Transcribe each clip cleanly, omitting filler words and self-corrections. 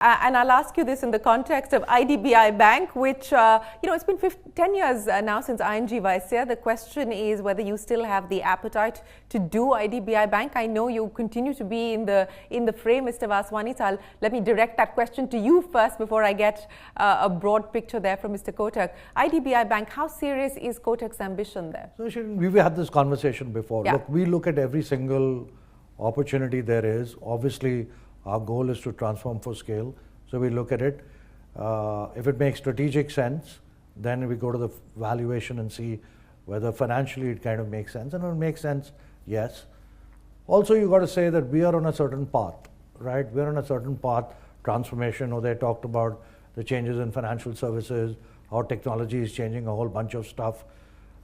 And I'll ask you this in the context of IDBI Bank, which, it's been 10 years now since ING Vaisya. The question is whether you still have the appetite to do IDBI Bank. I know you continue to be in the frame, Mr. Vaswani, so let me direct that question to you first before I get a broad picture there from Mr. Kotak. IDBI Bank, how serious is Kotak's ambition there? So, Shereen, we've had this conversation before. Yeah. Look, we look at every single opportunity there is. Obviously, our goal is to transform for scale. So we look at it. If it makes strategic sense, then we go to the valuation and see whether financially it kind of makes sense. And if it makes sense, yes. Also, you got to say that we are on a certain path, right? We're on a certain path, transformation. Uday talked about the changes in financial services, how technology is changing a whole bunch of stuff.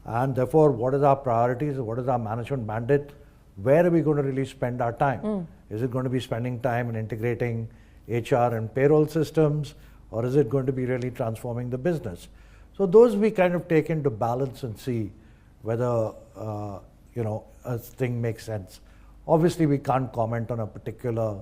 And therefore, what is our priorities? What is our management mandate? Where are we going to really spend our time? Is it going to be spending time in integrating HR and payroll systems, or is it going to be really transforming the business? So those we kind of take into balance and see whether a thing makes sense. Obviously, we can't comment on a particular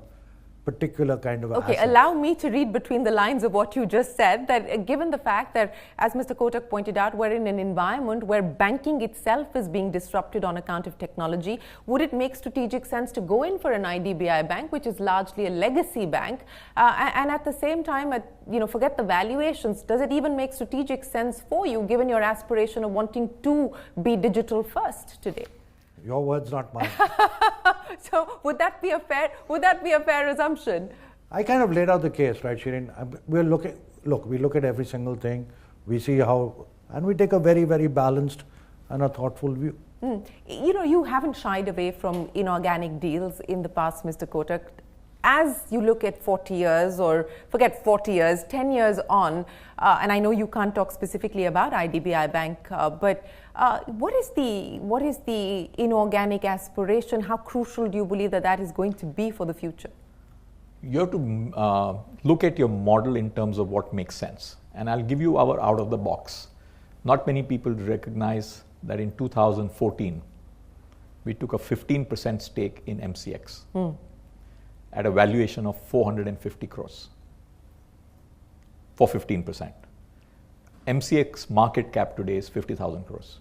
kind of Okay, asset. Allow me to read between the lines of what you just said, that given the fact that, as Mr. Kotak pointed out, we're in an environment where banking itself is being disrupted on account of technology, would it make strategic sense to go in for an IDBI Bank, which is largely a legacy bank, and at the same time, forget the valuations, does it even make strategic sense for you, given your aspiration of wanting to be digital first today? Your words, not mine. So would that be a fair assumption? I kind of laid out the case, right, Shereen? We look at every single thing. We see how, and we take a very, very balanced and a thoughtful view. You haven't shied away from inorganic deals in the past, Mr. Kotak. As you look at 40 years, or forget 40 years, 10 years on, and I know you can't talk specifically about IDBI Bank, but what is the inorganic aspiration? How crucial do you believe that is going to be for the future? You have to look at your model in terms of what makes sense. And I'll give you our out of the box. Not many people recognize that in 2014, we took a 15% stake in MCX. At a valuation of 450 crores for 15%. MCX market cap today is 50,000 crores.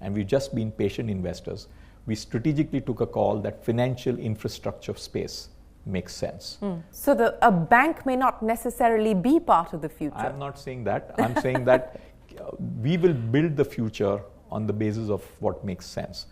And we've just been patient investors. We strategically took a call that financial infrastructure space makes sense. So a bank may not necessarily be part of the future. I'm not saying that. I'm saying that we will build the future on the basis of what makes sense.